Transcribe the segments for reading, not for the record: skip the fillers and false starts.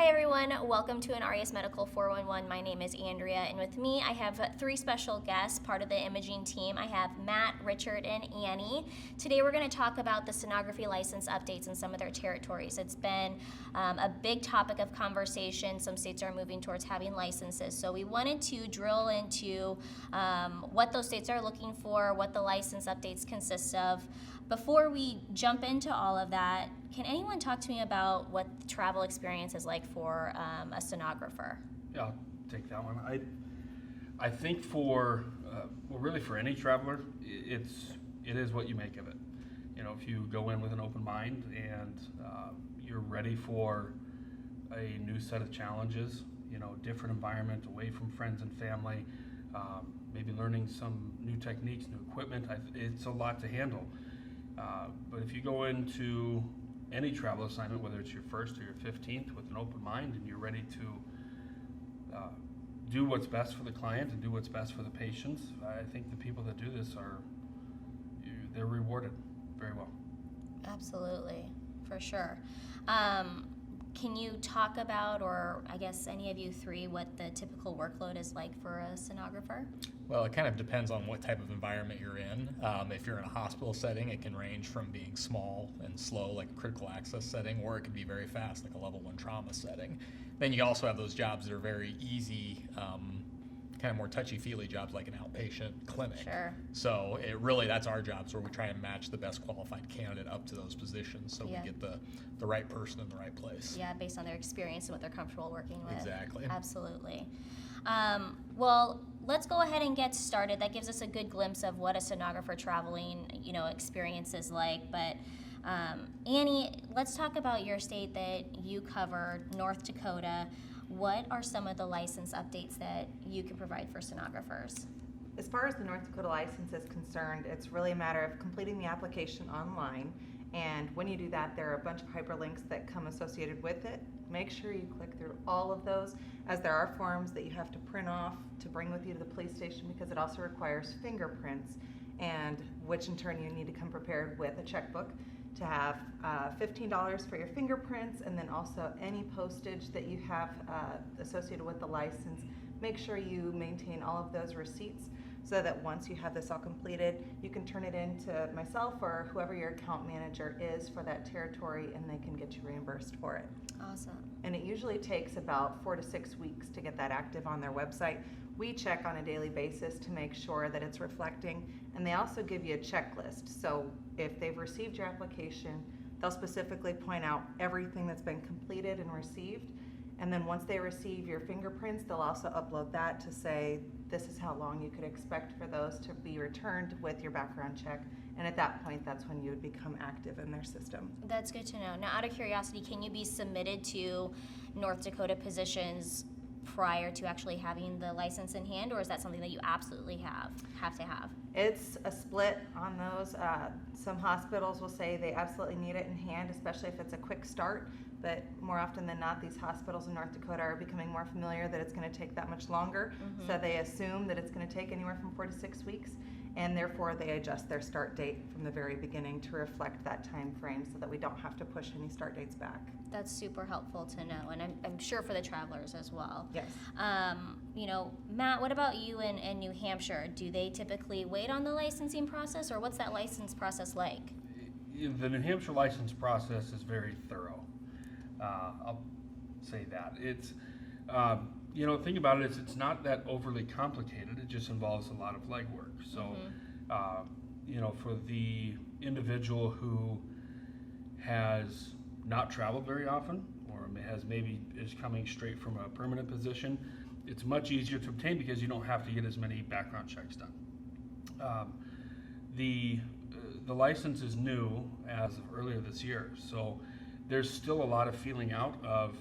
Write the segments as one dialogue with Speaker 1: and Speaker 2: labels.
Speaker 1: Hi everyone, welcome to an Aureus Medical 411. My name is Andrea, and with me I have three special guests, part of the imaging team. I have Matt, Richard, and Annie. Today we're going to talk about the sonography license updates in some of their territories. It's been a big topic of conversation. Some states are moving towards having licenses, so we wanted to drill into what those states are looking for, what the license updates consist of. Before we jump into all of that, can anyone talk to me about what the travel experience is like for a sonographer?
Speaker 2: Yeah, I'll take that one. I think for really for any traveler, it is what you make of it. You know, if you go in with an open mind and you're ready for a new set of challenges, you know, different environment, away from friends and family, maybe learning some new techniques, new equipment. It's a lot to handle. But if you go into any travel assignment, whether it's your first or your 15th, with an open mind and you're ready to do what's best for the client and do what's best for the patients, I think the people that do this they're rewarded very well.
Speaker 1: Absolutely, for sure. Can you talk about, or I guess any of you three, what the typical workload is like for a sonographer?
Speaker 3: Well, it kind of depends on what type of environment you're in. If you're in a hospital setting, it can range from being small and slow, like a critical access setting, or it can be very fast, like a level 1 trauma setting. Then you also have those jobs that are very easy, kind of more touchy-feely jobs, like an outpatient clinic.
Speaker 1: Sure.
Speaker 3: So that's our jobs, where we try and match the best qualified candidate up to those positions, so we get the right person in the right place.
Speaker 1: Yeah, based on their experience and what they're comfortable working with.
Speaker 3: Exactly.
Speaker 1: Absolutely. Well, let's go ahead and get started. That gives us a good glimpse of what a sonographer traveling, experience is like. But Annie, let's talk about your state that you cover, North Dakota. What are some of the license updates that you can provide for sonographers?
Speaker 4: As far as the North Dakota license is concerned, it's really a matter of completing the application online. And when you do that, there are a bunch of hyperlinks that come associated with it. Make sure you click through all of those, as there are forms that you have to print off to bring with you to the police station, because it also requires fingerprints, and which in turn you need to come prepared with a checkbook to have $15 for your fingerprints, and then also any postage that you have associated with the license. Make sure you maintain all of those receipts, so that once you have this all completed, you can turn it in to myself or whoever your account manager is for that territory, and they can get you reimbursed for it.
Speaker 1: Awesome.
Speaker 4: And it usually takes about 4 to 6 weeks to get that active on their website. We check on a daily basis to make sure that it's reflecting, and they also give you a checklist. So if they've received your application, they'll specifically point out everything that's been completed and received. And then once they receive your fingerprints, they'll also upload that to say, this is how long you could expect for those to be returned with your background check. And at that point, that's when you would become active in their system.
Speaker 1: That's good to know. Now, out of curiosity, can you be submitted to North Dakota positions prior to actually having the license in hand, or is that something that you absolutely have to have?
Speaker 4: It's a split on those. Some hospitals will say they absolutely need it in hand, especially if it's a quick start. But more often than not, these hospitals in North Dakota are becoming more familiar that it's going to take that much longer. Mm-hmm. So they assume that it's going to take anywhere from 4 to 6 weeks, and therefore they adjust their start date from the very beginning to reflect that time frame, so that we don't have to push any start dates back.
Speaker 1: That's super helpful to know, and I'm sure for the travelers as well.
Speaker 4: Yes.
Speaker 1: Matt, what about you in New Hampshire? Do they typically wait on the licensing process, or what's that license process like?
Speaker 2: The New Hampshire license process is very thorough. I'll say that. It's, think about it, it's not that overly complicated. It just involves a lot of legwork. So, for the individual who has not traveled very often, or is coming straight from a permanent position, it's much easier to obtain because you don't have to get as many background checks done. The license is new as of earlier this year, so there's still a lot of feeling out of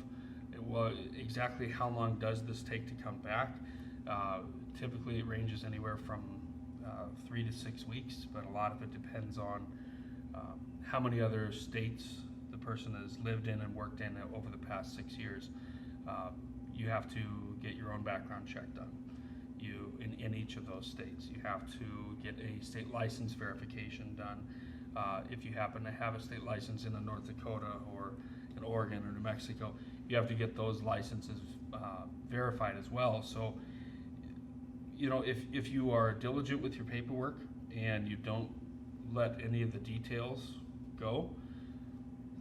Speaker 2: exactly how long does this take to come back. Typically it ranges anywhere from 3 to 6 weeks, but a lot of it depends on how many other states the person has lived in and worked in over the past 6 years. You have to get your own background check done. In each of those states, you have to get a state license verification done. If you happen to have a state license in North Dakota or in Oregon or New Mexico, you have to get those licenses verified as well. So, you know, if you are diligent with your paperwork and you don't let any of the details go,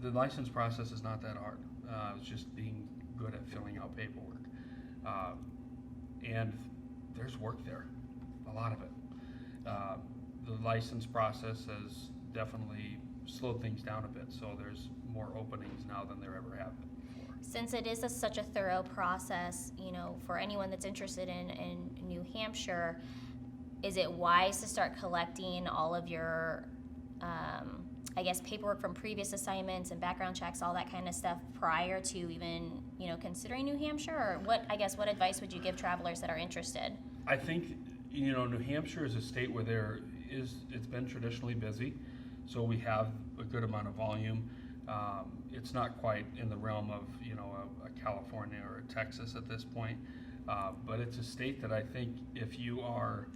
Speaker 2: the license process is not that hard. It's just being good at filling out paperwork. And there's work there, a lot of it. The license process has definitely slowed things down a bit, so there's more openings now than there ever have been before.
Speaker 1: Since it is such a thorough process, you know, for anyone that's interested in New Hampshire, is it wise to start collecting all of your, I guess, paperwork from previous assignments and background checks, all that kind of stuff their to even, you know, considering New Hampshire? Or what advice would you give travelers that are interested?
Speaker 2: I think, you know, New Hampshire is a state where it's been traditionally busy, so we have a good amount of volume. It's not quite in the realm of, you know, a California or a Texas at this point, but it's a state that I think if you are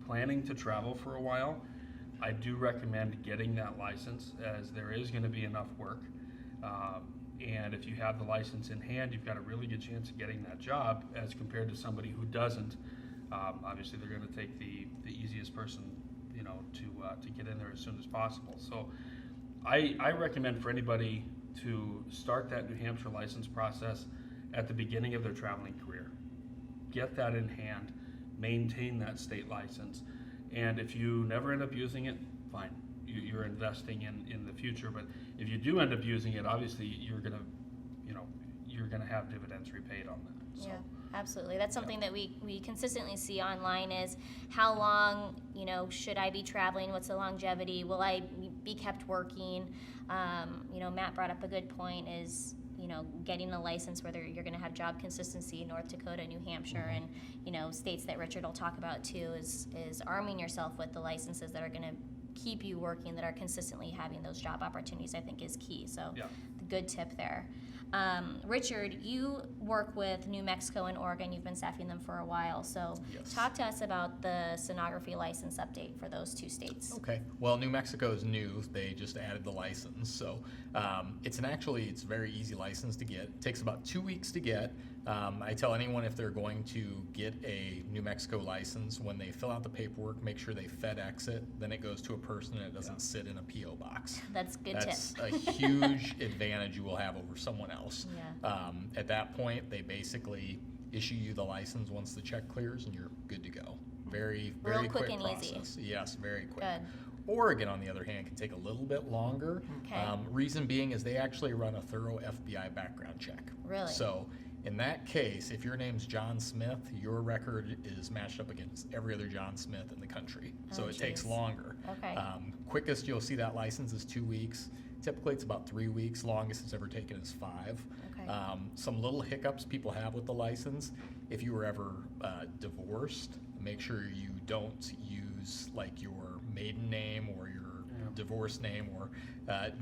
Speaker 2: planning to travel for a while, I do recommend getting that license, as there is going to be enough work. And if you have the license in hand, you've got a really good chance of getting that job as compared to somebody who doesn't. Obviously, they're going to take the easiest person, you know, to get in there as soon as possible. So I recommend for anybody to start that New Hampshire license process at the beginning of their traveling career. Get that in hand, maintain that state license, and if you never end up using it, fine. You're investing in the future. But if you do end up using it, obviously you're gonna have dividends repaid on that. So.
Speaker 1: Yeah, absolutely. That's something that we consistently see online is how long, you know, should I be traveling? What's the longevity? Will I be kept working? You know, Matt brought up a good point is, you know, getting a license where you're going to have job consistency in North Dakota, New Hampshire, and, you know, states that Richard will talk about too is arming yourself with the licenses that are going to keep you working, that are consistently having those job opportunities, I think is key. So
Speaker 2: Yeah.
Speaker 1: good tip there. Richard, you work with New Mexico and Oregon. You've been staffing them for a while. So
Speaker 3: Yes.
Speaker 1: talk to us about the sonography license update for those two states.
Speaker 3: Okay. Well, New Mexico is new. They just added the license. So it's a very easy license to get. It takes about 2 weeks to get. I tell anyone if they're going to get a New Mexico license, when they fill out the paperwork, make sure they FedEx it. Then it goes to a person and it doesn't sit in a P.O. box.
Speaker 1: That's a good
Speaker 3: That's
Speaker 1: tip.
Speaker 3: a huge advantage you will have over someone else.
Speaker 1: Yeah.
Speaker 3: At that point, they basically issue you the license once the check clears and you're good to go. Very, very
Speaker 1: Real quick
Speaker 3: quick
Speaker 1: and easy.
Speaker 3: process. Yes, very quick.
Speaker 1: Good.
Speaker 3: Oregon, on the other hand, can take a little bit longer.
Speaker 1: Okay.
Speaker 3: Reason being is they actually run a thorough FBI background check.
Speaker 1: Really?
Speaker 3: So in that case, if your name's John Smith, your record is matched up against every other John Smith in the country. So
Speaker 1: Oh,
Speaker 3: it takes
Speaker 1: geez.
Speaker 3: longer.
Speaker 1: Okay.
Speaker 3: Quickest you'll see that license is 2 weeks. Typically, it's about 3 weeks. Longest it's ever taken is 5.
Speaker 1: Okay.
Speaker 3: Some little hiccups people have with the license: if you were ever divorced, make sure you don't use like your maiden name or your divorce name, or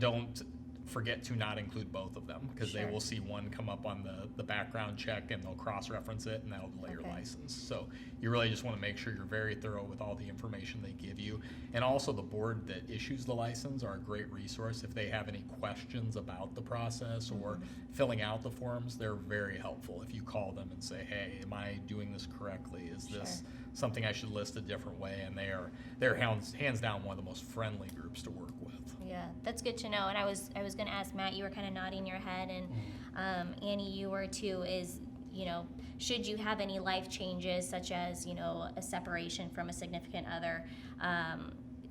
Speaker 3: don't forget to not include both of them, because
Speaker 1: Sure.
Speaker 3: they will see one come up on the background check and they'll cross-reference it and that'll delay your
Speaker 1: Okay.
Speaker 3: license. So you really just want to make sure you're very thorough with all the information they give you. And also, the board that issues the license are a great resource. If they have any questions about the process or filling out the forms, they're very helpful. If you call them and say, hey, am I doing this correctly? Is this
Speaker 1: Sure.
Speaker 3: something I should list a different way? And they're hands down one of the most friendly groups to work with.
Speaker 1: Yeah, that's good to know. And I was going to ask Matt. You were kind of nodding your head, and Annie, you were too. Is, you know, should you have any life changes, such as, you know, a separation from a significant other,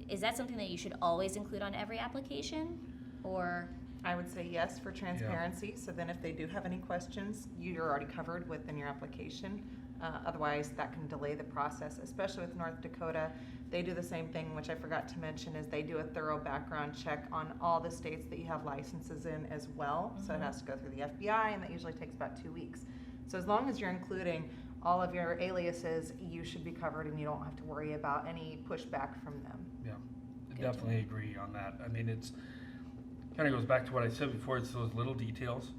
Speaker 1: is that something that you should always include on every application, or?
Speaker 4: I would say yes for transparency, so then if they do have any questions, you're already covered within your application. Otherwise, that can delay the process, especially with North Dakota. They do the same thing, which I forgot to mention, is they do a thorough background check on all the states that you have licenses in as well. So it has to go through the FBI, and that usually takes about 2 weeks. So as long as you're including all of your aliases, you should be covered, and you don't have to worry about any pushback from them.
Speaker 2: Yeah, I
Speaker 1: Good
Speaker 2: definitely agree on that. I mean, it's kind of goes back to what I said before. It's those little details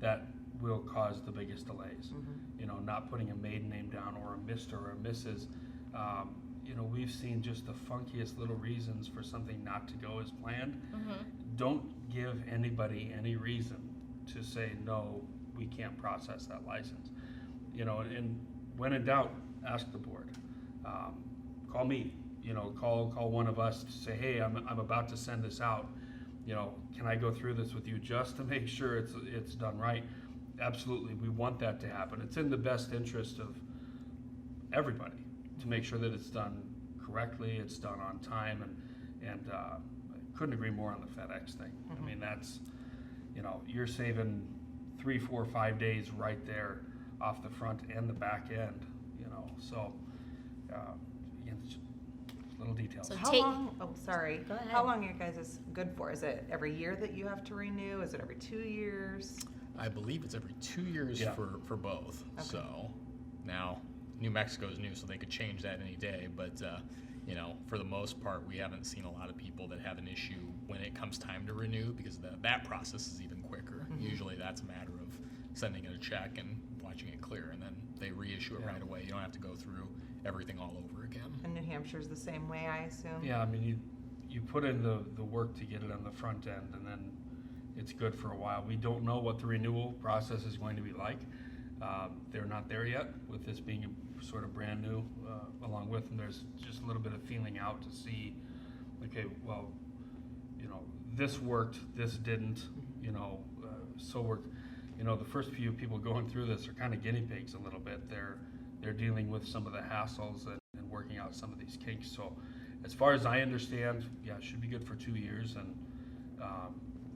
Speaker 2: that will cause the biggest delays. You know, not putting a maiden name down, or a Mr. or a Mrs. You know, we've seen just the funkiest little reasons for something not to go as planned. Don't give anybody any reason to say, no, we can't process that license. You know, and when in doubt, ask the board. Call me, you know, call one of us to say, hey, I'm about to send this out. You know, can I go through this with you just to make sure it's done right? Absolutely, we want that to happen. It's in the best interest of everybody to make sure that it's done correctly, it's done on time, and I couldn't agree more on the FedEx thing. I mean, that's, you know, you're saving 3, 4, 5 days right there off the front and the back end, you know, so again, it's just little details.
Speaker 1: So
Speaker 4: How
Speaker 1: take-
Speaker 4: long, oh, sorry.
Speaker 1: Go ahead.
Speaker 4: How long are you guys is good for? Is it every year that you have to renew? Is it every 2 years?
Speaker 3: I believe it's every 2 years
Speaker 2: Yeah.
Speaker 3: for both.
Speaker 4: Okay.
Speaker 3: So now New Mexico's new, so they could change that any day. But you know, for the most part, we haven't seen a lot of people that have an issue when it comes time to renew, because that process is even quicker. Usually that's a matter of sending in a check and watching it clear, and then they reissue it
Speaker 2: Yeah.
Speaker 3: right away. You don't have to go through everything all over again.
Speaker 4: And New Hampshire's the same way, I assume?
Speaker 2: Yeah, I mean, you put in the work to get it on the front end, and then it's good for a while. We don't know what the renewal process is going to be like. They're not there yet, with this being a sort of brand new, along with them. There's just a little bit of feeling out to see, okay, well, you know, this worked, this didn't, you know, so worked. You know, the first few people going through this are kind of guinea pigs a little bit. They're dealing with some of the hassles and working out some of these kinks. So as far as I understand, yeah, it should be good for 2 years, and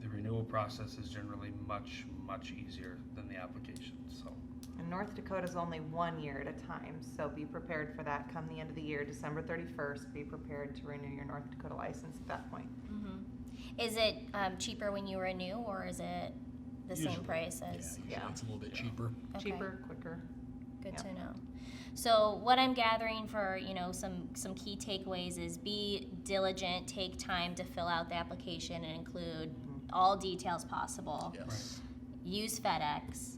Speaker 2: the renewal process is generally much, much easier than the application, so.
Speaker 4: And North Dakota's only 1 year at a time, so be prepared for that come the end of the year, December 31st, be prepared to renew your North Dakota license at that point.
Speaker 1: Is it cheaper when you renew, or is it the same
Speaker 2: Usually,
Speaker 1: price
Speaker 3: Yeah,
Speaker 1: as?
Speaker 3: usually
Speaker 4: Yeah.
Speaker 3: it's a little bit cheaper.
Speaker 1: Okay.
Speaker 4: Cheaper, quicker.
Speaker 1: Good
Speaker 4: Yeah.
Speaker 1: to know. So what I'm gathering for, you know, some key takeaways is be diligent, take time to fill out the application and include all details possible.
Speaker 3: Yes.
Speaker 1: Use FedEx.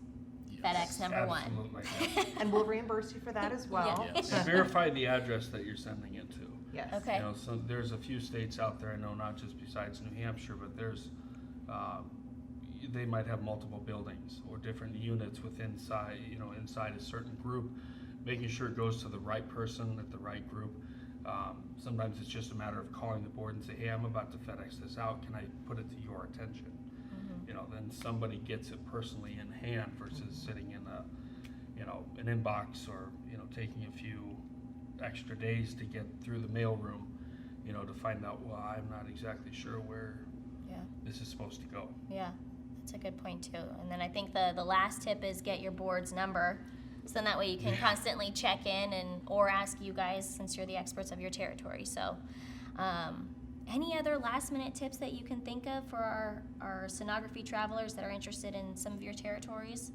Speaker 3: Yes.
Speaker 1: FedEx number one.
Speaker 2: Absolutely, yeah.
Speaker 4: And we'll reimburse you for that as well.
Speaker 1: Yeah.
Speaker 3: Yes.
Speaker 2: And verify the address that you're sending it to.
Speaker 4: Yes.
Speaker 1: Okay.
Speaker 2: You know, so there's a few states out there, I know, not just besides New Hampshire, but there's, they might have multiple buildings or different units inside a certain group, making sure it goes to the right person at the right group. Sometimes it's just a matter of calling the board and say, hey, I'm about to FedEx this out, can I put it to your attention? You know, then somebody gets it personally in hand versus sitting in an inbox, or, you know, taking a few extra days to get through the mailroom, you know, to find out, well, I'm not exactly sure where
Speaker 1: Yeah.
Speaker 2: this is supposed to go.
Speaker 1: Yeah, that's a good point too. And then I think the last tip is get your board's number, so then that way you can constantly check in or ask you guys, since you're the experts of your territory. So, any other last minute tips that you can think of for our sonography travelers that are interested in some of your territories?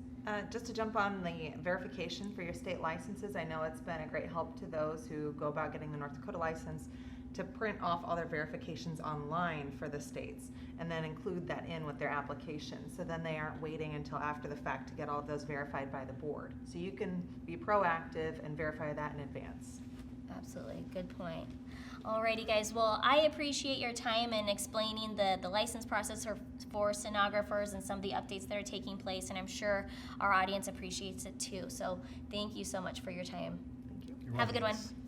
Speaker 4: Just to jump on the verification for your state licenses, I know it's been a great help to those who go about getting the North Dakota license to print off all their verifications online for the states and then include that in with their application. So then they aren't waiting until after the fact to get all of those verified by the board. So you can be proactive and verify that in advance.
Speaker 1: Absolutely, good point. Alrighty guys, well, I appreciate your time in explaining the license process for sonographers and some of the updates that are taking place, and I'm sure our audience appreciates it too. So thank you so much for your time.
Speaker 4: Thank you.
Speaker 2: You're
Speaker 1: Have a good
Speaker 2: welcome.
Speaker 1: one.